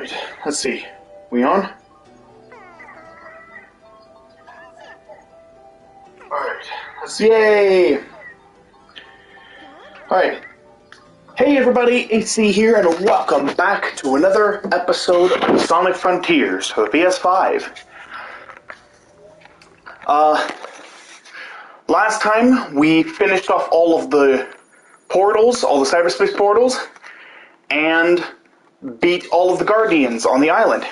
Alright, let's see. We on? Alright, let's yay! Alright. Hey everybody, AC here, and welcome back to another episode of Sonic Frontiers for the PS5. Last time we finished off all of the portals, all the cyberspace portals, and beat all of the Guardians on the island.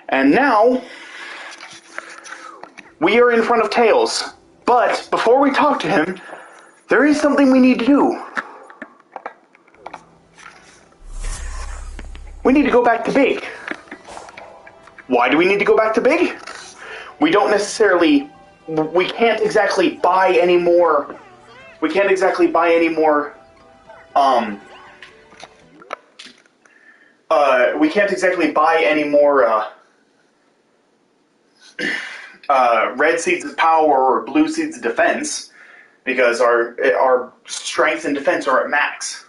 And now, we are in front of Tails. But before we talk to him, there is something we need to do. We need to go back to Big. Why do we need to go back to Big? We don't necessarily... We can't exactly buy any more... We can't exactly buy any more... we can't exactly buy any more, red seeds of power or blue seeds of defense, because our strength and defense are at max.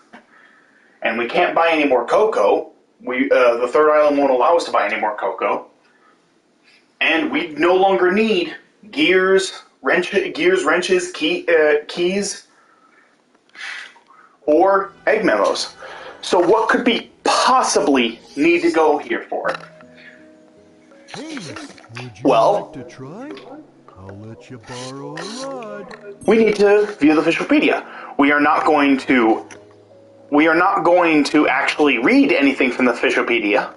And we can't buy any more cocoa. The third island won't allow us to buy any more cocoa. And we no longer need gears, wrenches, keys, or egg memos. So what could we possibly need to go here for? Hey, would you Well, like to try? I'll let you borrow a rod. we need to view the Officialpedia. We are not going to actually read anything from the Officialpedia.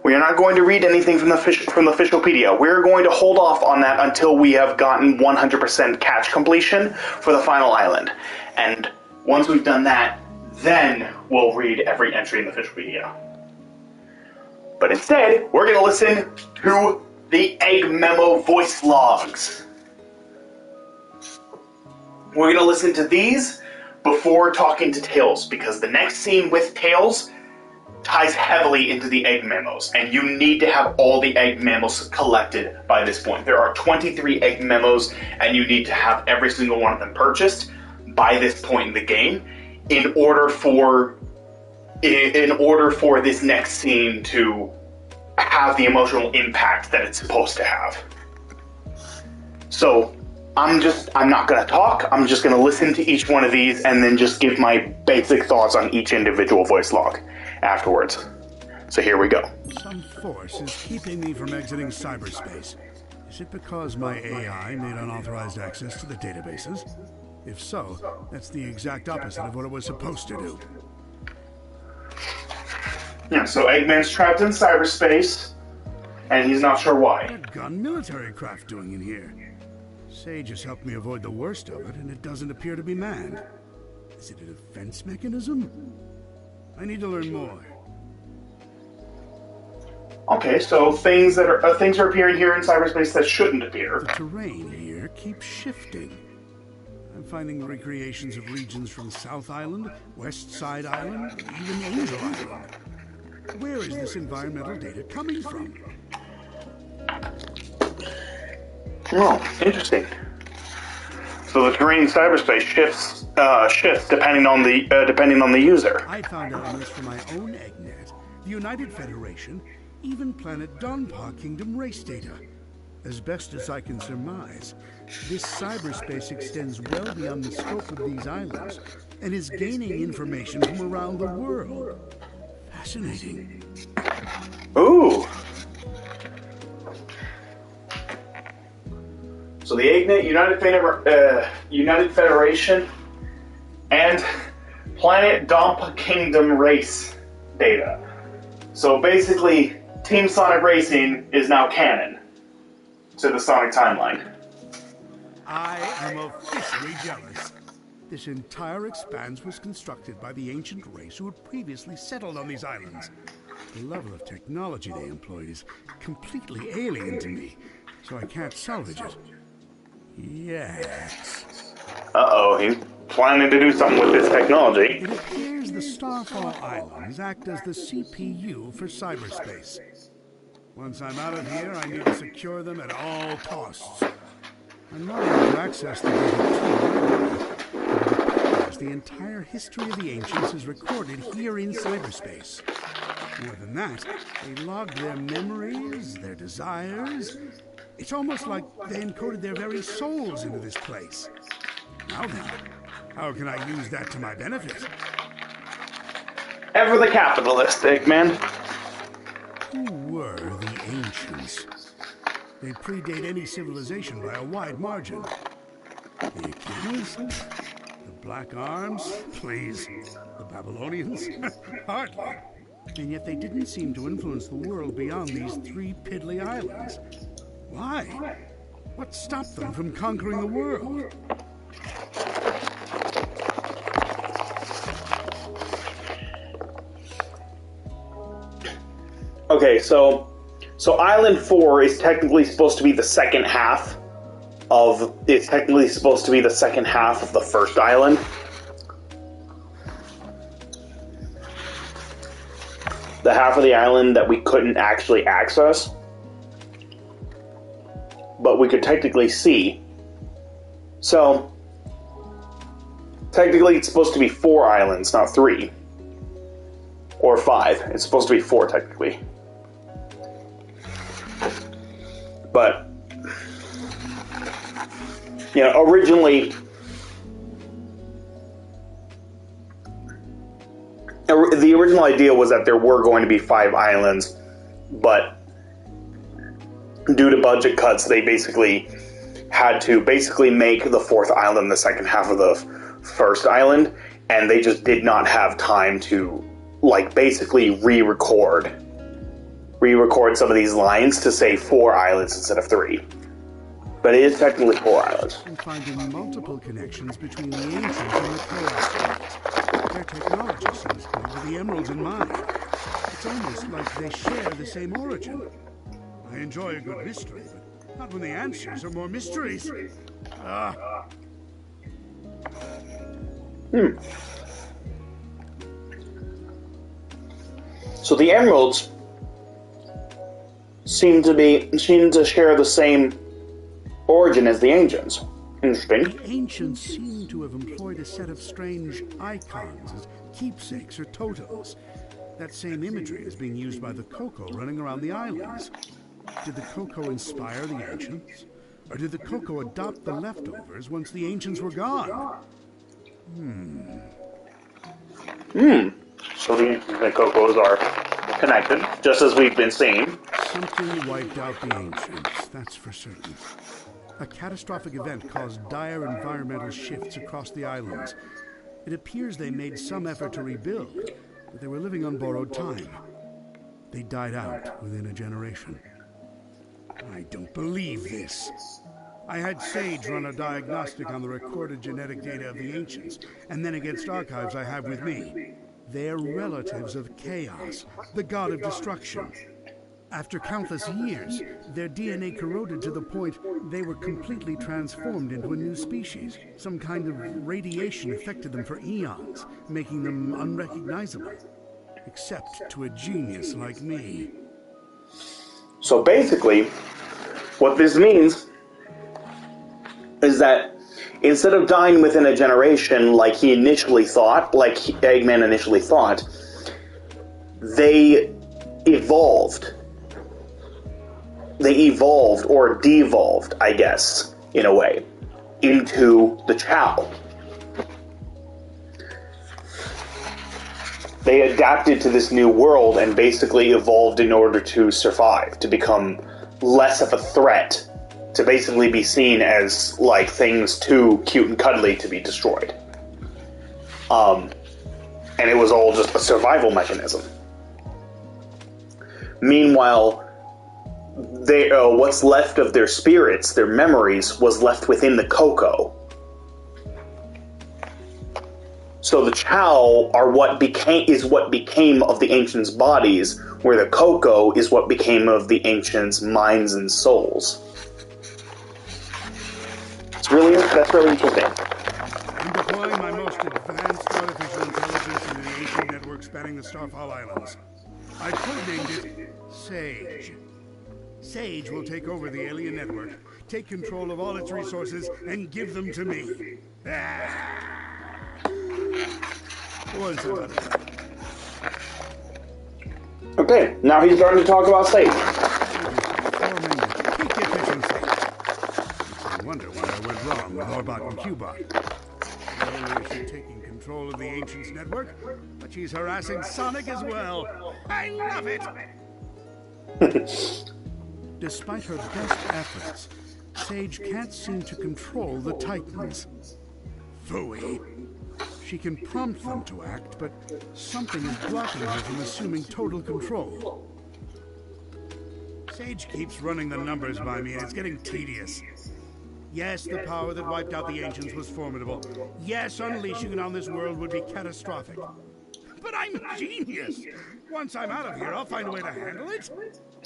We are not going to read anything from the Officialpedia. We're going to hold off on that until we have gotten 100% catch completion for the final island. And once we've done that, then we'll read every entry in the Officialpedia. But instead, we're going to listen to the Egg Memo voice logs. We're going to listen to these before talking to Tails, because the next scene with Tails ties heavily into the Egg Memos, and you need to have all the Egg Memos collected by this point. There are 23 Egg Memos, and you need to have every single one of them purchased by this point in the game in order for this next scene to have the emotional impact that it's supposed to have. So, I'm not going to talk, I'm just going to listen to each one of these and then just give my basic thoughts on each individual voice log afterwards. So here we go. Some force is keeping me from exiting cyberspace. Is it because my AI made unauthorized access to the databases? If so, that's the exact opposite of what it was supposed to do. Yeah, so Eggman's trapped in cyberspace, and he's not sure why. What gun military craft doing in here? Sage has helped me avoid the worst of it, and it doesn't appear to be manned. Is it a defense mechanism? I need to learn more. Okay, so things are appearing here in cyberspace that shouldn't appear. The terrain here keeps shifting. I'm finding recreations of regions from South Island, West Side Island, even Angel Island. Where is this environmental data coming from? Oh, interesting. So the terrain in cyberspace shifts depending on the user. I found elements from my own EggNet, the United Federation, even planet Donpa Kingdom race data. As best as I can surmise, this cyberspace extends well beyond the scope of these islands and is gaining information from around the world. Fascinating. Ooh. So the EggNet, United Federation, and Planet Donpa Kingdom race data. So basically, Team Sonic Racing is now canon to the Sonic timeline. I am officially jealous. This entire expanse was constructed by the ancient race who had previously settled on these islands. The level of technology they employed is completely alien to me, so I can't salvage it. Yet. Uh-oh, he's planning to do something with this technology. It appears the Starfall Islands act as the CPU for cyberspace. Once I'm out of here, I need to secure them at all costs. I'm not able to access the data too readily. realize the entire history of the Ancients is recorded here in cyberspace. More than that, they logged their memories, their desires. It's almost like they encoded their very souls into this place. Now then, how can I use that to my benefit? Ever the capitalist, Eggman. Who were the Ancients? They predate any civilization by a wide margin. The Achilles? The Black Arms? Please. The Babylonians? Hardly. And yet they didn't seem to influence the world beyond these 3 piddly islands. Why? What stopped them from conquering the world? Okay, so Island 4 is technically supposed to be the second half of... It's technically supposed to be the second half of the first island. The half of the island that we couldn't actually access. But we could technically see. So, technically it's supposed to be 4 islands, not 3. Or 5. It's supposed to be 4, technically. But, you know, originally, the original idea was that there were going to be 5 islands, but due to budget cuts, they basically had to make the 4th island the second half of the first island, and they just did not have time to, like, basically re-record some of these lines to say 4 islands instead of 3. But it is technically 4 islands. I'm finding multiple connections between the Ancients and the Chaos. Their technology seems to have the Emeralds in mind. It's almost like they share the same origin. I enjoy a good mystery, but not when the answers are more mysteries. So the Emeralds seem to share the same origin as the Ancients. Interesting. The Ancients seem to have employed a set of strange icons as keepsakes or totems. That same imagery is being used by the Coco running around the islands. Did the Coco inspire the Ancients? Or did the Coco adopt the leftovers once the Ancients were gone? So the Cocos are connected, just as we've been seeing. Something wiped out the Ancients, that's for certain. A catastrophic event caused dire environmental shifts across the islands. It appears they made some effort to rebuild, but they were living on borrowed time. They died out within a generation. I don't believe this. I had Sage run a diagnostic on the recorded genetic data of the Ancients, and then against archives I have with me. They're relatives of Chaos, the god of destruction. After countless years, their DNA corroded to the point they were completely transformed into a new species. Some kind of radiation affected them for eons, making them unrecognizable. Except to a genius like me. So basically, what this means is that instead of dying within a generation like he initially thought, like Eggman initially thought, they evolved. They evolved, or devolved, I guess, in a way, into the Chow. They adapted to this new world and basically evolved in order to survive, to become less of a threat, to basically be seen as, like, things too cute and cuddly to be destroyed. And it was all just a survival mechanism. Meanwhile, they, what's left of their spirits, their memories, was left within the Coco. So the Chow are what became of the Ancients' bodies, where the Coco is what became of the Ancients' minds and souls. That's really interesting. I'm deploying my most advanced artificial intelligence into the ancient network spanning the Starfall Islands. I codenamed it Sage. Sage will take over the alien network, take control of all its resources, and give them to me. Once I'm out of here. Okay, now he's starting to talk about Sage. Forming peak efficiency. Makes me wonder why I went wrong with Orbot and Cubot. Not only is she taking control of the Ancients network, but she's harassing Sonic as well. I love it! Despite her best efforts, Sage can't seem to control the Titans. Phooey. She can prompt them to act, but something is blocking her from assuming total control. Sage keeps running the numbers by me, and it's getting tedious. Yes, the power that wiped out the Ancients was formidable. Yes, unleashing it on this world would be catastrophic. But I'm a genius! Once I'm out of here, I'll find a way to handle it.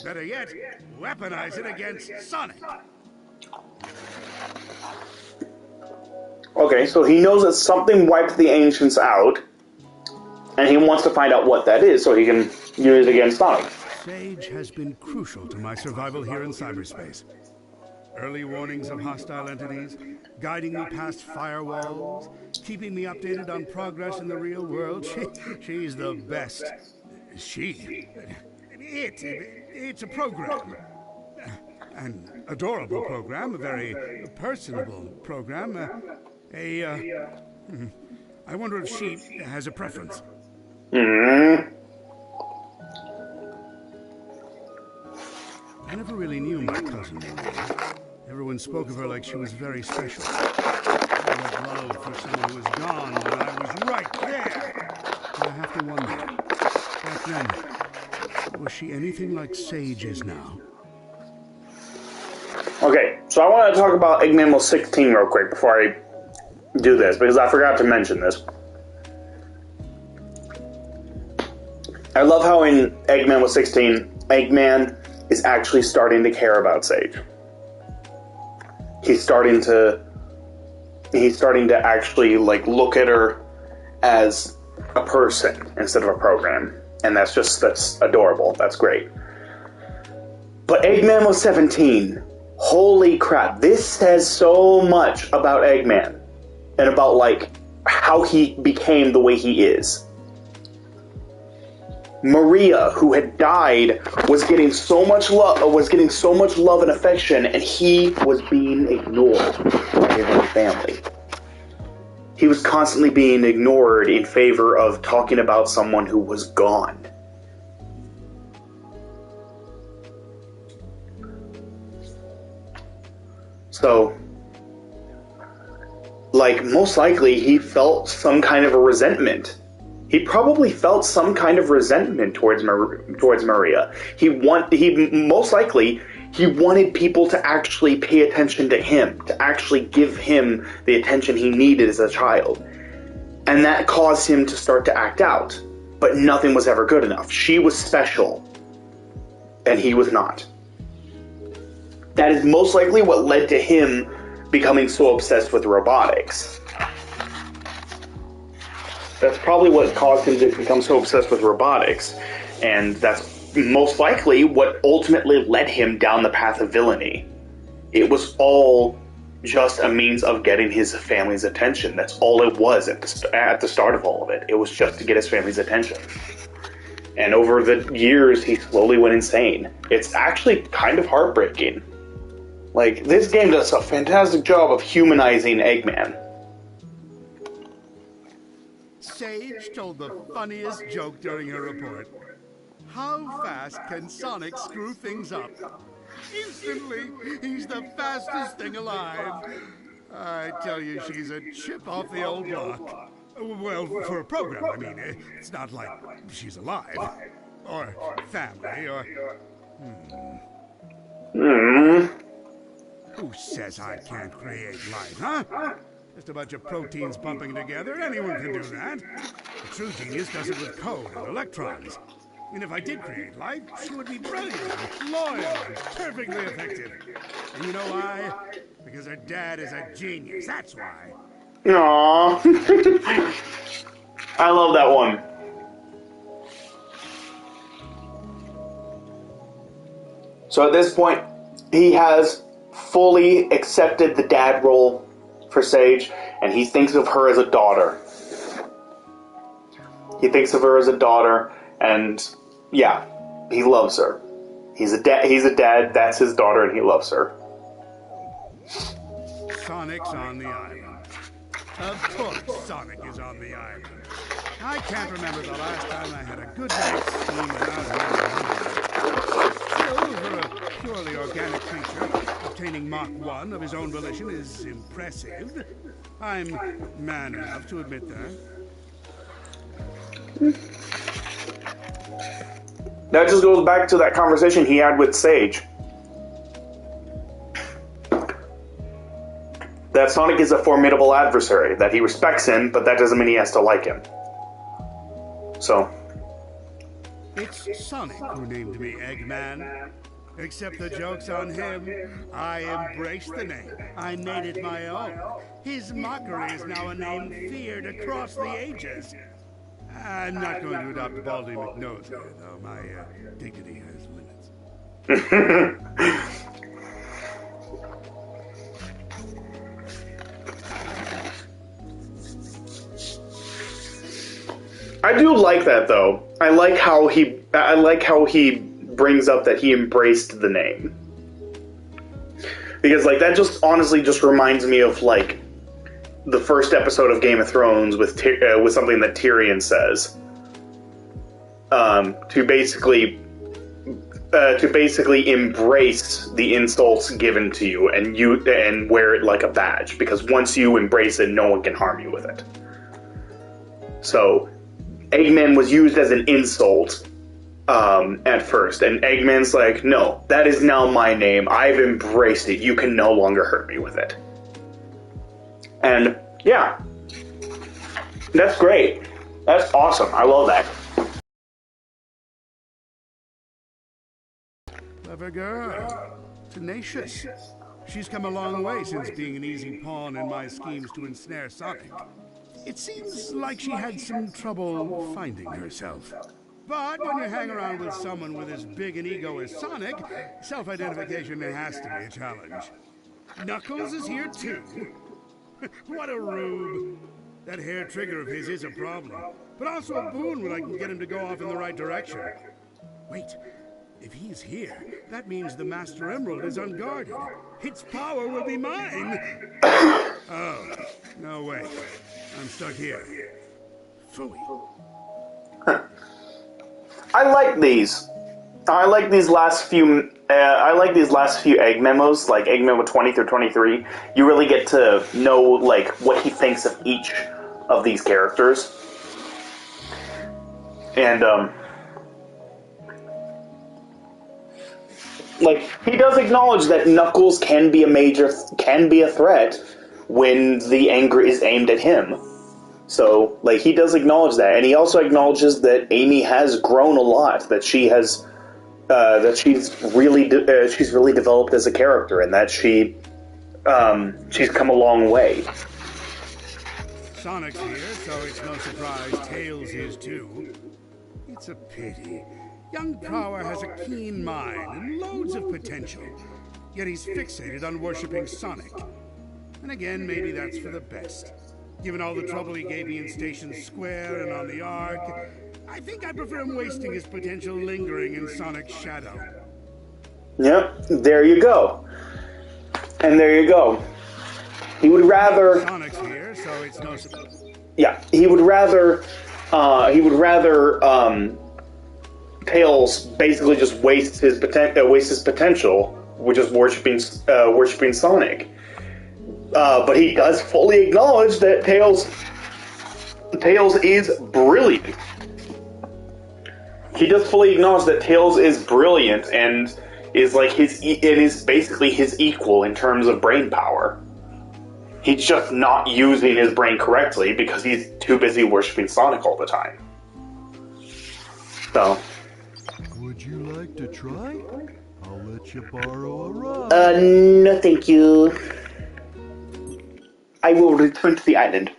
Better yet, weaponize it against Sonic. Okay, so he knows that something wiped the Ancients out, and he wants to find out what that is so he can use it against Sonic. Sage has been crucial to my survival here in cyberspace. Early warnings of hostile entities, guiding me past firewalls, keeping me updated on progress in the real world. She's the best. It's a program. An adorable program, a very personable program. I wonder if she has a preference. I never really knew my cousin. Everyone spoke of her like she was very special. That love for someone who was gone when I was right there. But I have to wonder, back then, was she anything like Sage is now? Okay, so I want to talk about Eggman 16 real quick before I do this, because I forgot to mention this. I love how in Eggman 16, Eggman is actually starting to care about Sage. He's starting to actually look at her as a person instead of a program, and that's adorable. That's great. But Eggman 17, holy crap! This says so much about Eggman and about how he became the way he is. Maria, who had died, was getting so much love and affection, and he was being ignored by his own family. He was constantly being ignored in favor of talking about someone who was gone. So, most likely he felt some kind of a resentment. He probably felt some kind of resentment towards Maria. He most likely wanted people to actually pay attention to him, to actually give him the attention he needed as a child. And that caused him to start to act out. But nothing was ever good enough. She was special, and he was not. That is most likely what led to him becoming so obsessed with robotics. That's probably what caused him to become so obsessed with robotics, and that's most likely what ultimately led him down the path of villainy. It was all just a means of getting his family's attention. That's all it was at the start of all of it. It was just to get his family's attention. And over the years, he slowly went insane. It's actually kind of heartbreaking. This game does a fantastic job of humanizing Eggman. Sage told the funniest joke during her report. How fast can Sonic screw things up? Instantly, he's the fastest thing alive. I tell you, she's a chip off the old block. Well, for a program, I mean. It's not like she's alive. Or family, or... Who says I can't create life, huh? Just a bunch of proteins bumping together. Anyone can do that. A true genius does it with code and electrons. And if I did create life, she would be brilliant, loyal, and perfectly effective. And you know why? Because her dad is a genius. That's why. Aww. I love that one. So at this point, he has fully accepted the dad role for Sage, and he thinks of her as a daughter. He thinks of her as a daughter, and yeah, he loves her. He's a dad, that's his daughter, and he loves her. Sonic's on the island. Of course Sonic is on the island. I can't remember the last time I had a good night's sleep without him. Still, for a purely organic creature, obtaining Mach 1 of his own volition is impressive. I'm man enough to admit that. That just goes back to that conversation he had with Sage. That Sonic is a formidable adversary, that he respects him, but that doesn't mean he has to like him. So. It's Sonic who named me Eggman. Except the joke's on him. I embraced the name. I made it my own. His mockery is now a name feared across the ages. I'm not going to adopt Baldy McNose here, though. My dignity has limits. I do like that, though. I like how he brings up that he embraced the name, because like that just honestly just reminds me of like the first episode of Game of Thrones with something that Tyrion says to basically embrace the insults given to you and wear it like a badge, because once you embrace it, no one can harm you with it. So Eggman was used as an insult at first, and Eggman's like, no, that is now my name. I've embraced it. You can no longer hurt me with it. And yeah, that's great. That's awesome. I love that. Clever girl. Tenacious. She's come a long way since being an easy pawn in my schemes to ensnare Sonic. It seems like she had some trouble finding herself. But when you hang around with someone with as big an ego as Sonic, self-identification has to be a challenge. Knuckles is here too. What a rube. That hair trigger of his is a problem, but also a boon when I can get him to go off in the right direction. Wait, if he's here, that means the Master Emerald is unguarded. Its power will be mine. Oh, no way. I'm stuck here. Phooey. I like these. I like these last few. I like these last few egg memos, like egg memo 20 through 23. You really get to know like what he thinks of each of these characters, and like he does acknowledge that Knuckles can be a threat when the anger is aimed at him. So, like, he does acknowledge that, and he also acknowledges that Amy has grown a lot, that she has, she's really developed as a character, and that she's come a long way. Sonic's here, so it's no surprise Tails is too. It's a pity. Young Prower has a keen mind and loads of potential, yet he's fixated on worshipping Sonic. And again, maybe that's for the best. Given all the trouble he gave me in Station Square and on the Ark, I think I prefer him wasting his potential lingering in Sonic's shadow. Yep, there you go. And there you go. He would rather... Sonic's here, so it's no... Yeah, he would rather Tails basically just waste his potential, which is worshipping Sonic. But he does fully acknowledge that Tails is brilliant. He does fully acknowledge that Tails is brilliant and is like is basically his equal in terms of brain power. He's just not using his brain correctly because he's too busy worshipping Sonic all the time. So. Would you like to try? I'll let you borrow a ride. No thank you. I will return to the island.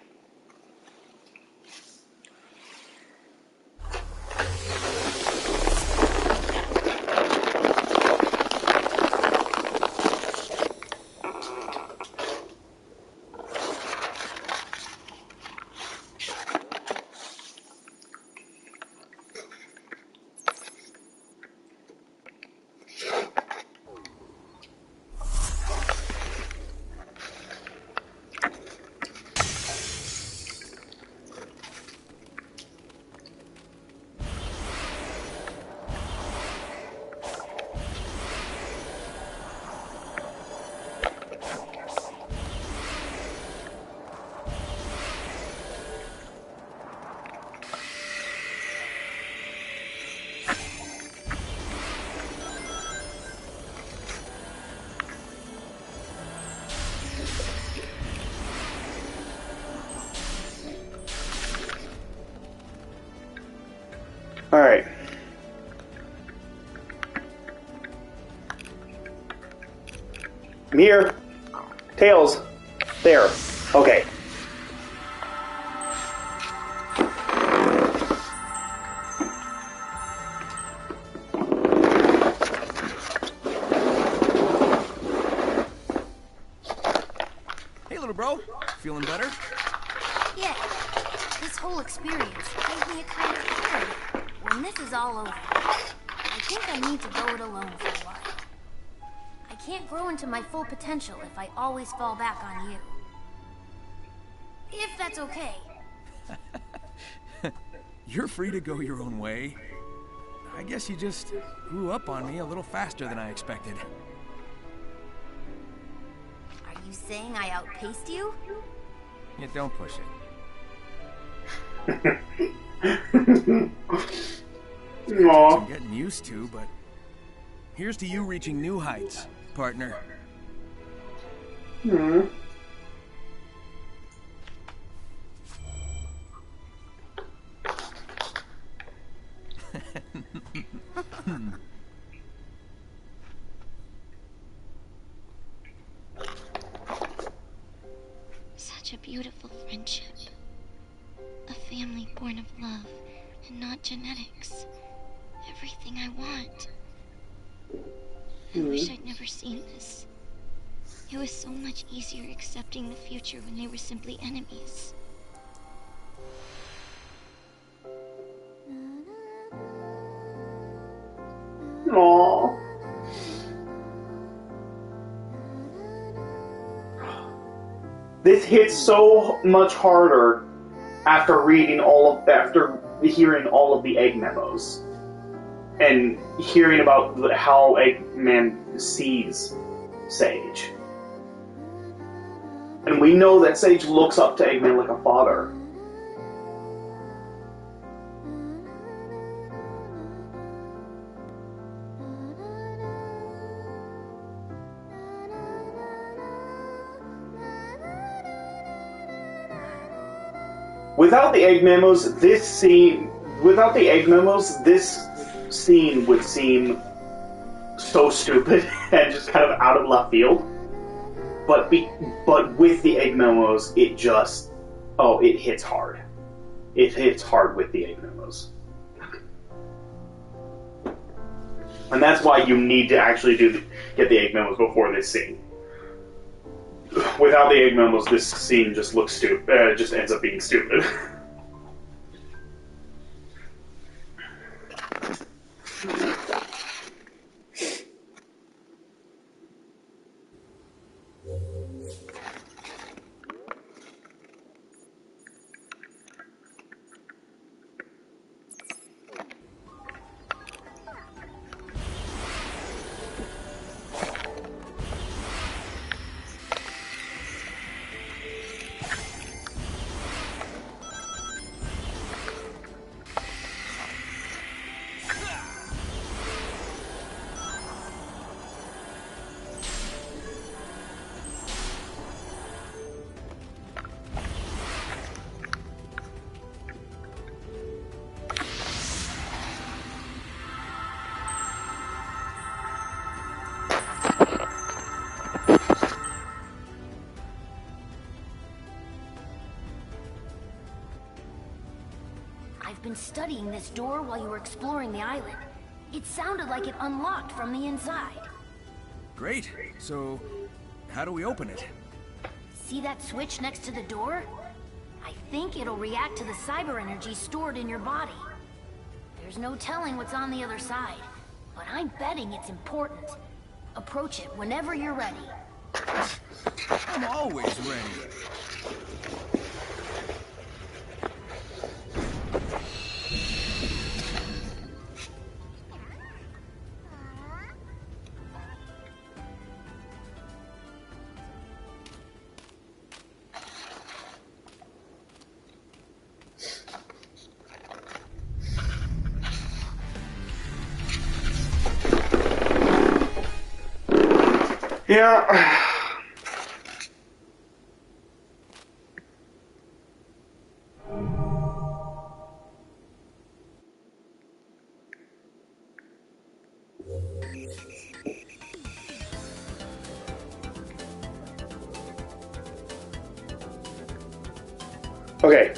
I'm here. Tails. There. Okay. Hey, little bro. Feeling better? Yeah. This whole experience gave me a kind of clarity. When this is all over, I think I need to go it alone for a while. I can't grow into my full potential if I always fall back on you. If that's okay. You're free to go your own way. I guess you just grew up on me a little faster than I expected. Are you saying I outpaced you? Yeah, don't push it. Aww. I'm getting used to, but here's to you reaching new heights, partner. Hmm. Such a beautiful friendship. A family born of love and not genetics. Everything I want. I wish I'd never seen this. It was so much easier accepting the future when they were simply enemies. Aww. This hits so much harder after hearing all of the egg memos and hearing about how Eggman sees Sage. And we know that Sage looks up to Eggman like a father. Without the egg memos, this scene would seem so stupid and just kind of out of left field. But with the egg memos, it hits hard. It hits hard with the egg memos. And that's why you need to actually get the egg memos before this scene. Without the egg memos, this scene just looks stupid. Just ends up being stupid. I've been studying this door while you were exploring the island. It sounded like it unlocked from the inside. Great. So, how do we open it? See that switch next to the door? I think it'll react to the cyber energy stored in your body. There's no telling what's on the other side, but I'm betting it's important. Approach it whenever you're ready. I'm always ready. Yeah. Okay.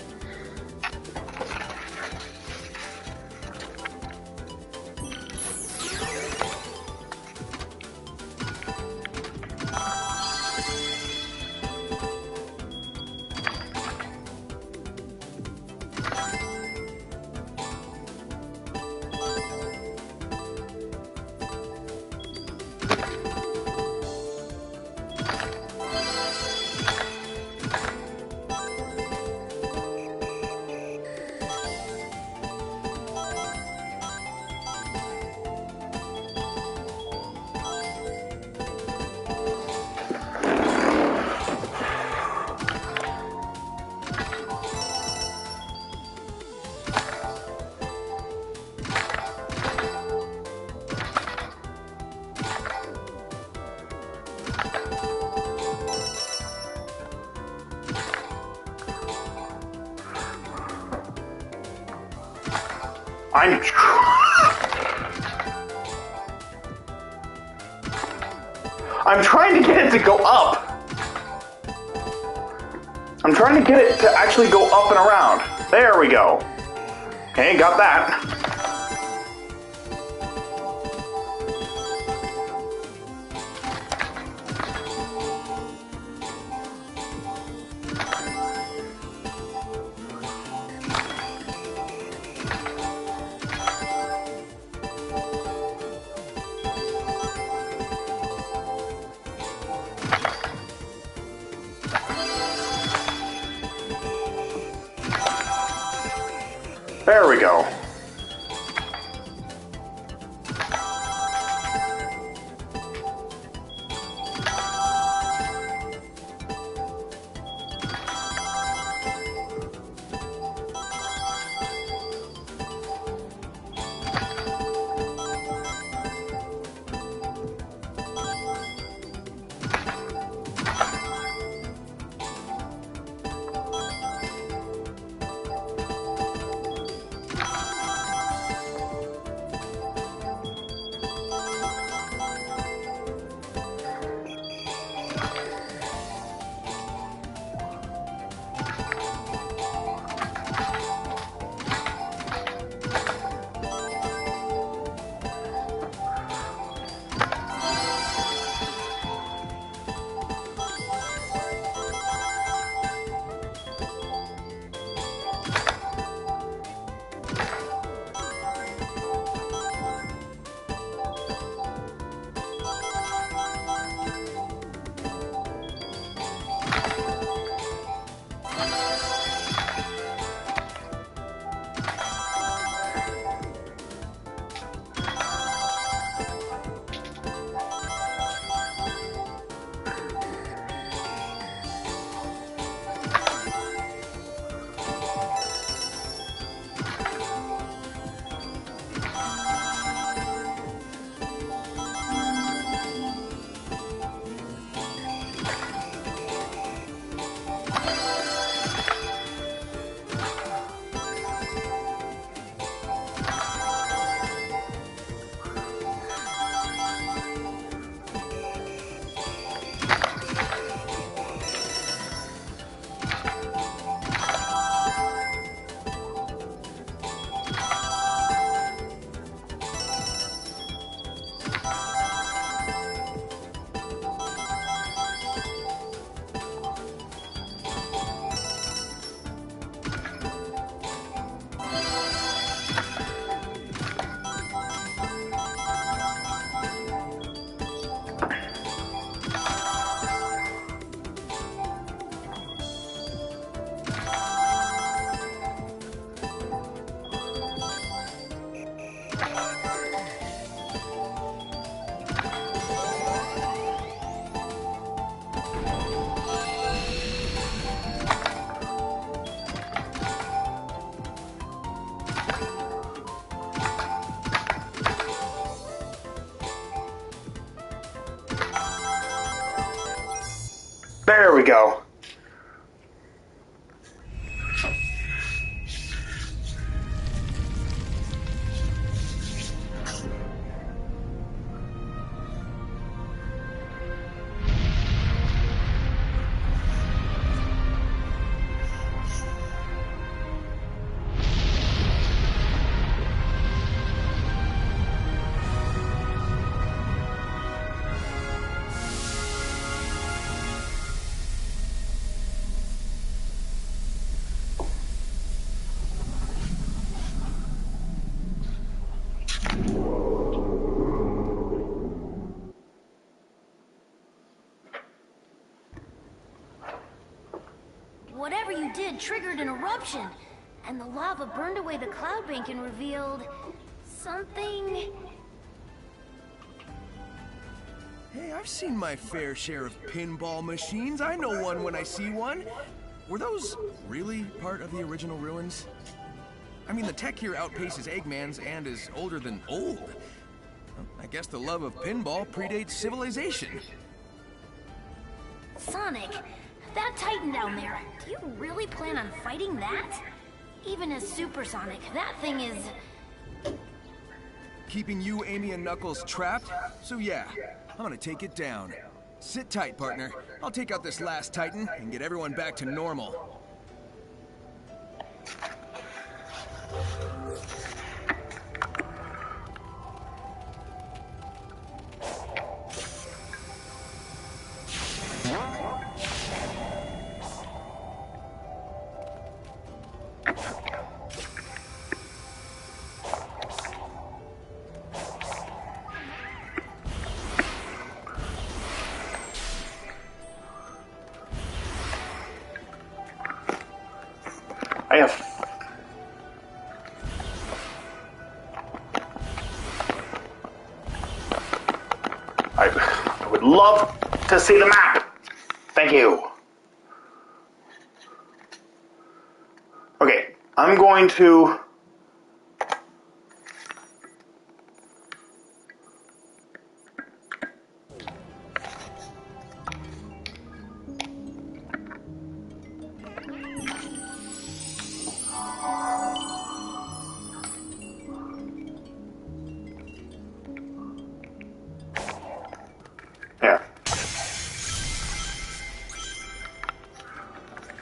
I'm trying to get it to go up. I'm trying to get it to actually go up and around. There we go. Okay, got that. There we go. There we go. you did triggered an eruption, and the lava burned away the cloud bank and revealed something. Hey, I've seen my fair share of pinball machines. I know one when I see one. Were those really part of the original ruins? I mean, the tech here outpaces Eggman's and is older than old. Well, I guess the love of pinball predates civilization. Sonic, that Titan down there, do you really plan on fighting that? Even as Super Sonic, that thing is... Keeping you, Amy, and Knuckles trapped? So yeah, I'm gonna take it down. Sit tight, partner. I'll take out this last Titan and get everyone back to normal. I would love to see the map. Thank you. Okay, I'm going to...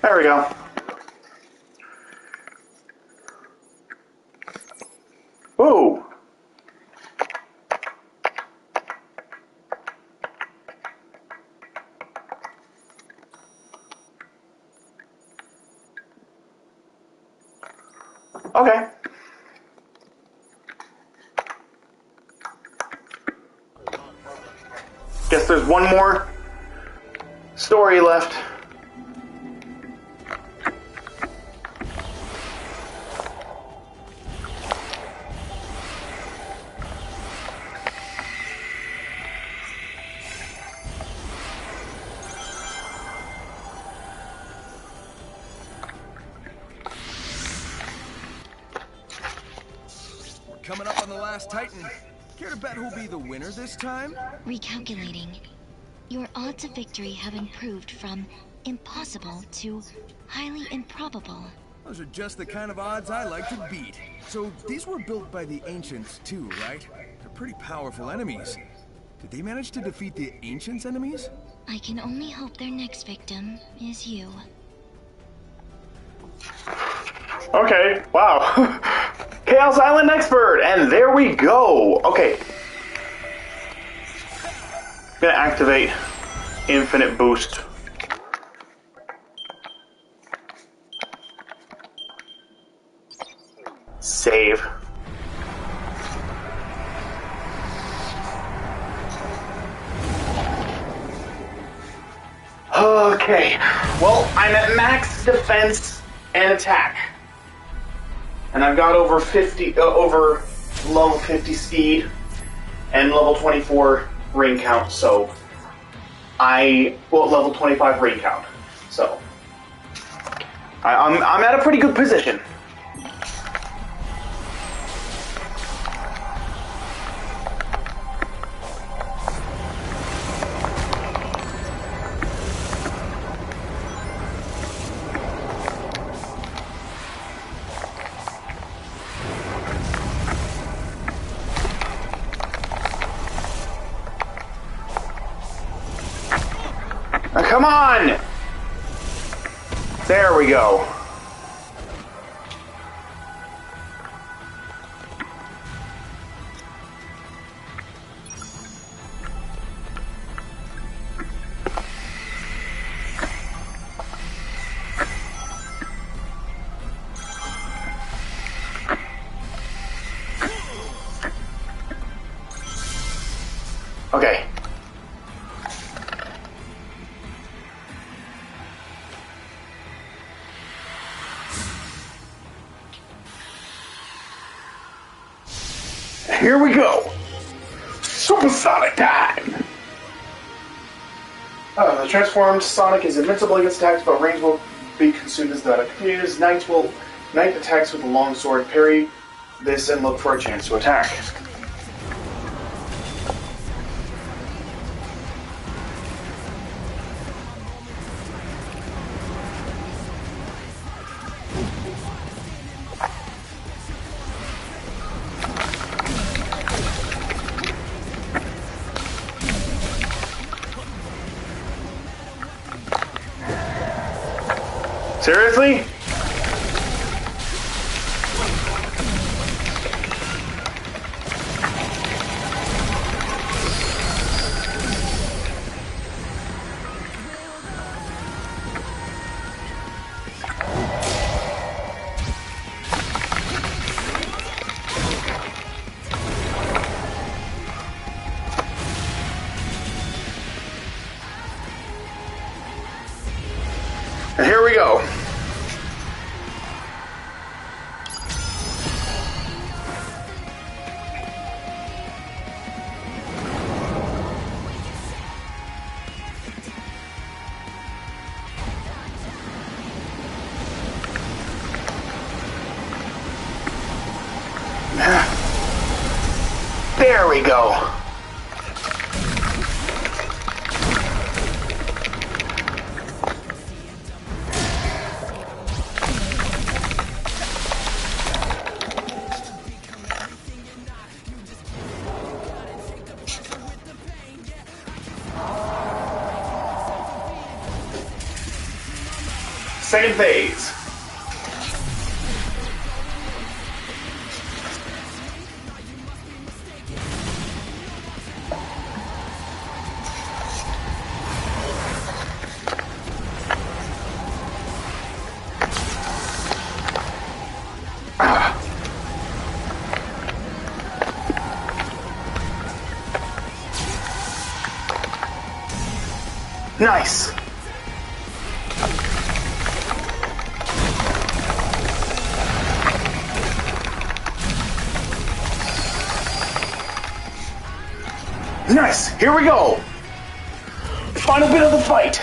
There we go. Ooh. Okay. Guess there's one more story left. Coming up on the last Titan. Care to bet who'll be the winner this time? Recalculating. Your odds of victory have improved from impossible to highly improbable. Those are just the kind of odds I like to beat. So these were built by the Ancients too, right? They're pretty powerful enemies. Did they manage to defeat the Ancients' enemies? I can only hope their next victim is you. Okay, wow. Chaos Island expert, and there we go. Okay. I'm gonna activate infinite boost. Save. Okay. Well, I'm at max defense and attack. And I've got over level 50 speed and level 24 ring count, so level 25 ring count. So I'm at a pretty good position. Come on! There we go. Okay. Supersonic time! The transformed Sonic is invincible against attacks, but range will be consumed as the battle continues. Knight attacks with the longsword. Parry this and look for a chance to attack. Seriously? And here we go. There we go. Second phase. Nice. Nice. Here we go. Final bit of the fight.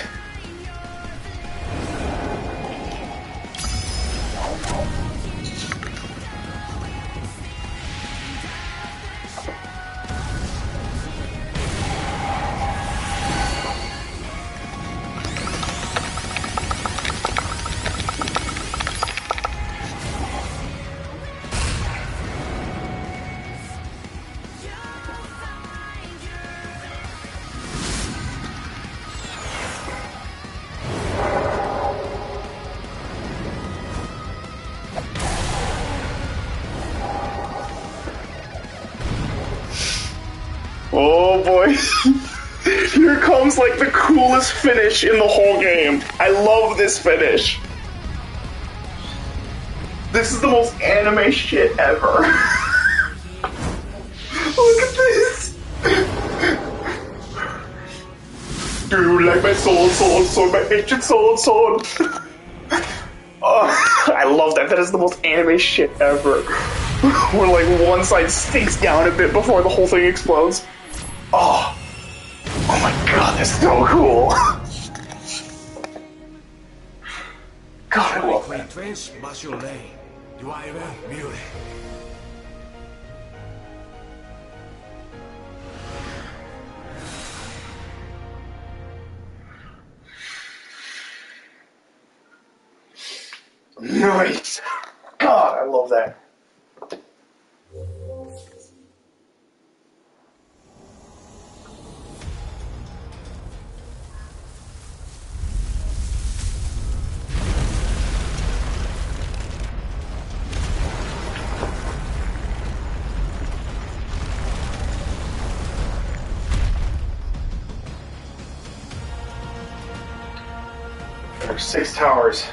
Oh boy. Here comes like the coolest finish in the whole game. I love this finish. This is the most anime shit ever. Look at this. Do you like my sword, my ancient sword? Oh, I love that. That is the most anime shit ever. Where like one side sinks down a bit before the whole thing explodes. Oh my god, that's so cool. God, I love that. Nice. God, I love that. There's 6 towers.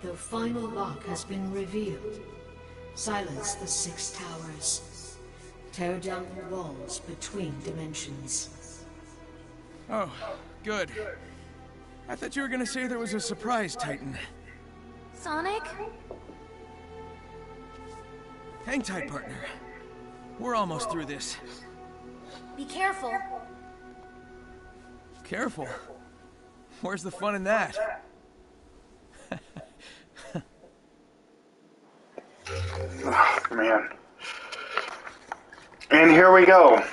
The final lock has been revealed. Silence the 6 towers. Tear down the walls between dimensions. Oh, good. I thought you were gonna say there was a surprise, Titan. Sonic? Hang tight, partner. We're almost through this. Be careful. Careful. Where's the fun in that? Oh, man. And here we go.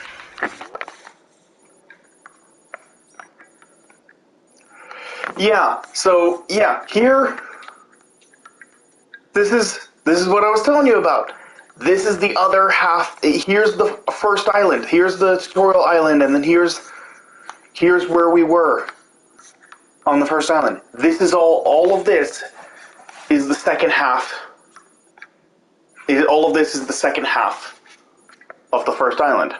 Yeah, so yeah, here this is what I was telling you about. This is the other half. Here's the first island. Here's the tutorial island, and then here's where we were on the first island. This is all of this is the second half. All of this is the second half of the first island.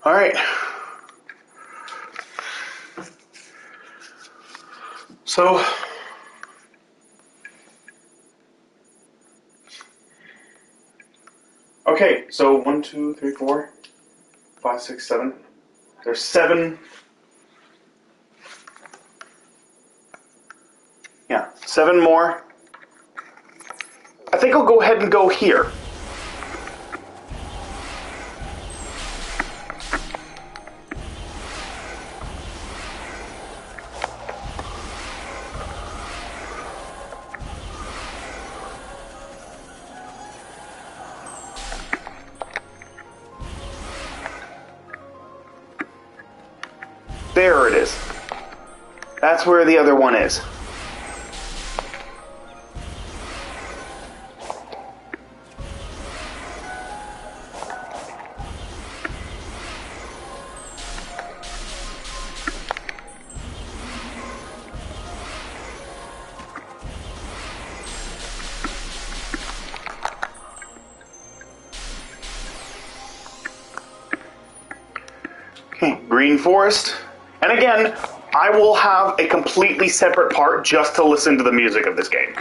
All right. So, okay, so 1, 2, 3, 4, 5, 6, 7. There's 7. Yeah, 7 more. I think I'll go ahead and go here. There it is. That's where the other one is. Okay, Green Forest. And again, I will have a completely separate part just to listen to the music of this game.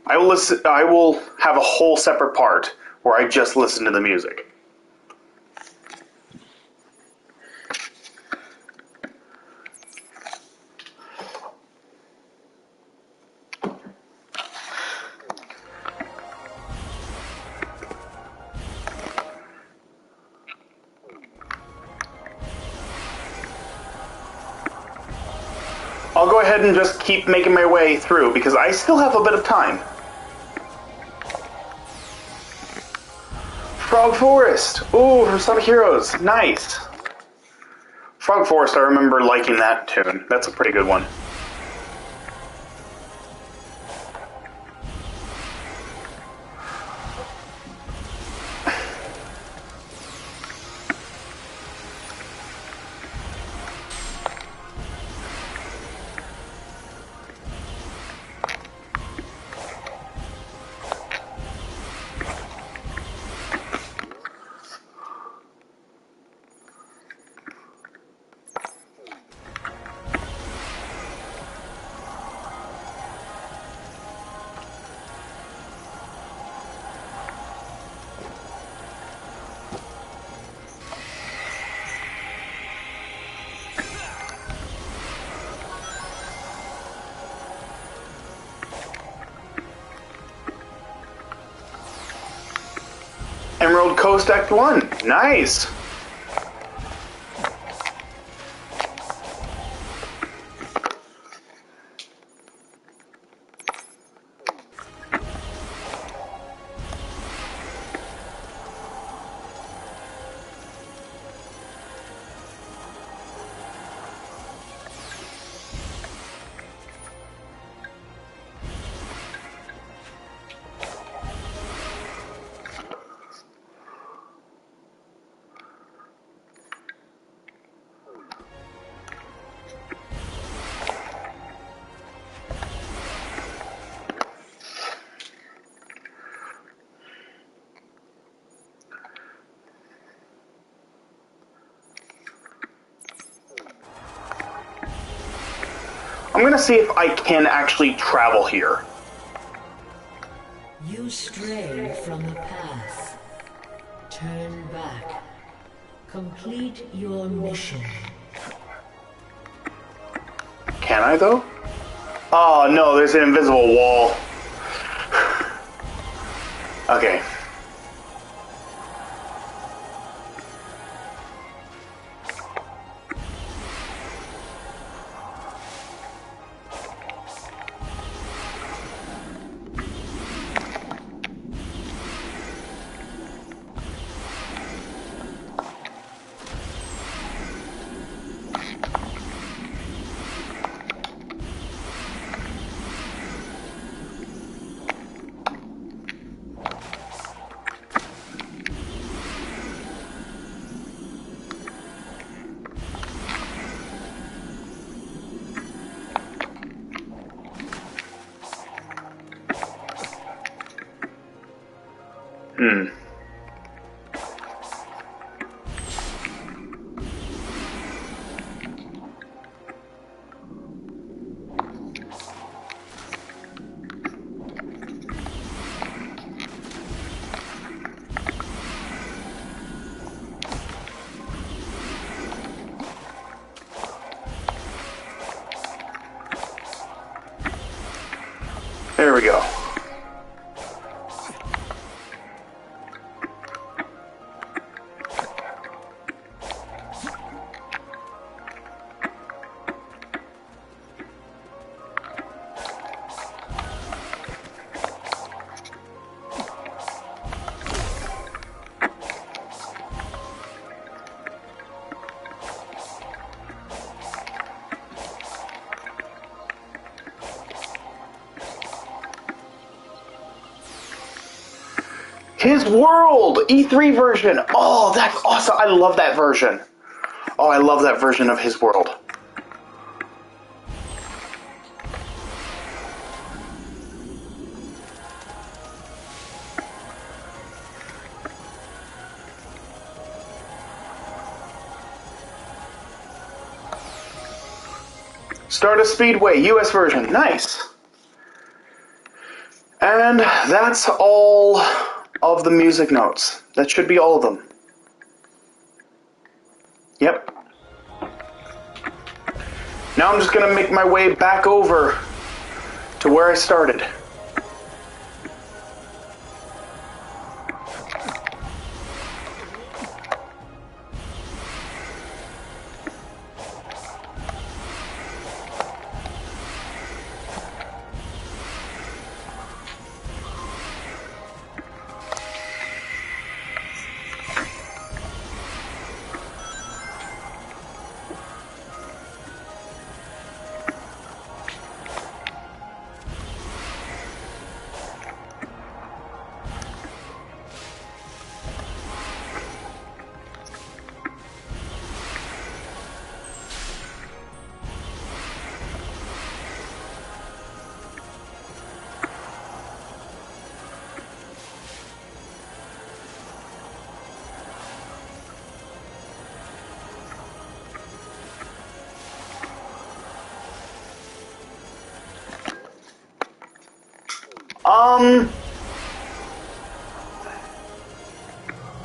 I will have a whole separate part where I just listen to the music. I'll go ahead and just keep making my way through because I still have a bit of time. Frog Forest! Ooh, from Sonic Heroes. Nice. Frog Forest, I remember liking that tune. That's a pretty good one. Gold Coast Act 1. Nice. I'm gonna see if I can actually travel here. You stray from the path. Turn back. Complete your mission. Can I, though? Oh, no, there's an invisible wall. Okay. There we go. His World! E3 version! Oh, that's awesome! I love that version. Oh, I love that version of His World. Stardust Speedway, US version. Nice! And that's all of the music notes. That should be all of them. Yep. Now I'm just gonna make my way back over to where I started.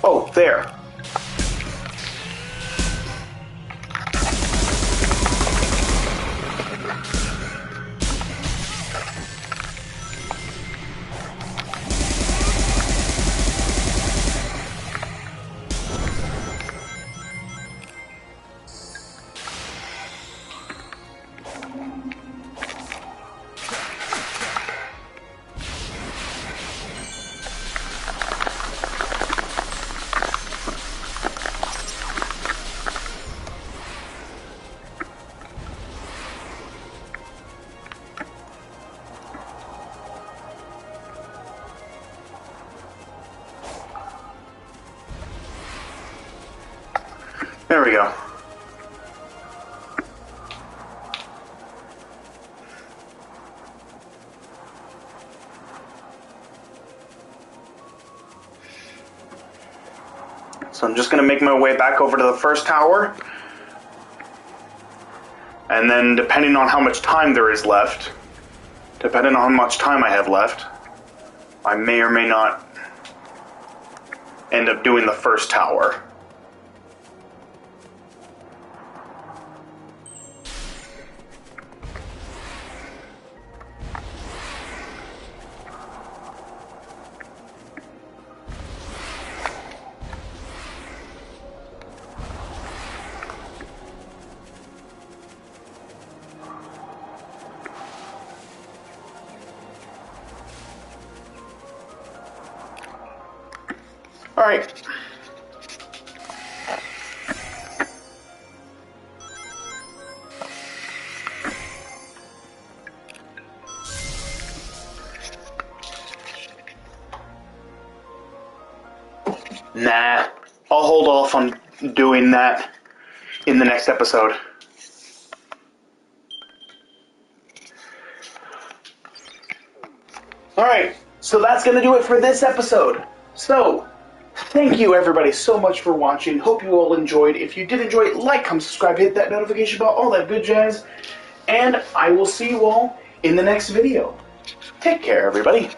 Oh, there. There we go. So I'm just going to make my way back over to the first tower. And then depending on how much time there is left, depending on how much time I have left, I may or may not end up doing the first tower. All right. Nah, I'll hold off on doing that in the next episode. Alright, so that's going to do it for this episode. So, thank you everybody so much for watching. Hope you all enjoyed. If you did enjoy it, like, comment, subscribe, hit that notification bell, all that good jazz. And I will see you all in the next video. Take care, everybody.